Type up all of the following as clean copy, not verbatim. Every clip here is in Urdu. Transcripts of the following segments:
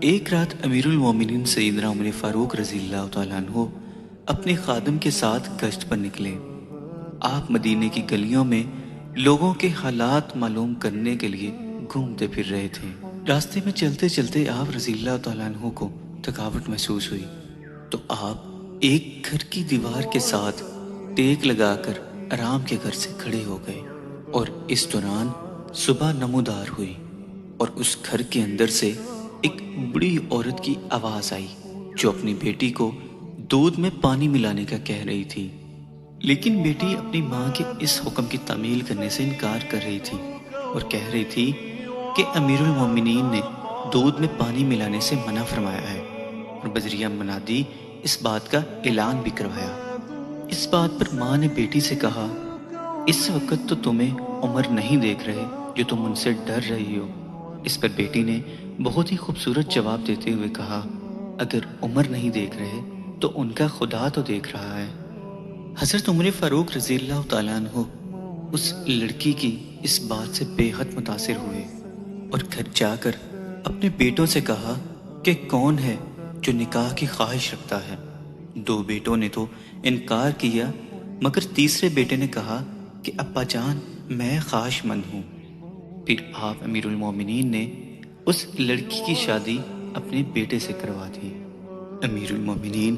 ایک رات امیر المومنین سیدنا عمر فاروق رضی اللہ تعالیٰ عنہ اپنے خادم کے ساتھ گشت پر نکلے۔ آپ مدینے کی گلیوں میں لوگوں کے حالات معلوم کرنے کے لیے گھومتے پھر رہے تھے۔ راستے میں چلتے چلتے آپ رضی اللہ تعالیٰ عنہ کو تھکاوٹ محسوس ہوئی تو آپ ایک گھر کی دیوار کے ساتھ ٹیک لگا کر آرام کے گھر سے کھڑے ہو گئے، اور اس دوران صبح نمودار ہوئی اور اس گھر کے اندر سے ایک بڑی عورت کی آواز آئی جو اپنی بیٹی کو دودھ میں پانی ملانے کا کہہ رہی تھی، لیکن بیٹی اپنی ماں کے اس حکم کی تعمیل کرنے سے انکار کر رہی تھی اور کہہ رہی تھی کہ امیر المومنین نے دودھ میں پانی ملانے سے منع فرمایا ہے، اور بذریعہ منادی اس بات کا اعلان بھی کروایا۔ اس بات پر ماں نے بیٹی سے کہا، اس وقت تو تمہیں عمر نہیں دیکھ رہے جو تم ان سے ڈر رہی ہو۔ اس پر بیٹی نے بہت ہی خوبصورت جواب دیتے ہوئے کہا، اگر عمر نہیں دیکھ رہے تو ان کا خدا تو دیکھ رہا ہے۔ حضرت عمر فاروق رضی اللہ تعالیٰ عنہ اس لڑکی کی اس بات سے بے حد متاثر ہوئے اور گھر جا کر اپنے بیٹوں سے کہا کہ کون ہے جو نکاح کی خواہش رکھتا ہے۔ دو بیٹوں نے تو انکار کیا، مگر تیسرے بیٹے نے کہا کہ ابا جان میں خواہش مند ہوں۔ پھر آپ امیر المومنین نے اس لڑکی کی شادی اپنے بیٹے سے کروا دی۔ امیر المومنین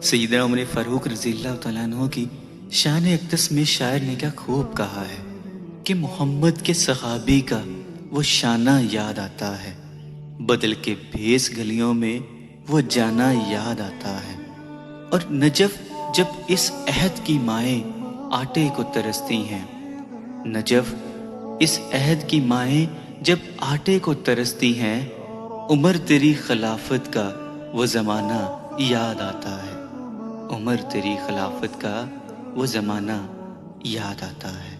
سیدنا عمر فاروق رضی اللہ تعالیٰ عنہ کی شان اقدس میں شاعر نے کیا خوب کہا ہے کہ محمد کے صحابی کا وہ شانہ یاد آتا ہے، بدل کے بھیس گلیوں میں وہ جانا یاد آتا ہے، اور نجف جب اس عہد کی مائیں آٹے کو ترستی ہیں، نجف اس عہد کی مائیں جب آٹے کو ترستی ہیں، عمر تیری خلافت کا وہ زمانہ یاد آتا ہے، عمر تیری خلافت کا وہ زمانہ یاد آتا ہے۔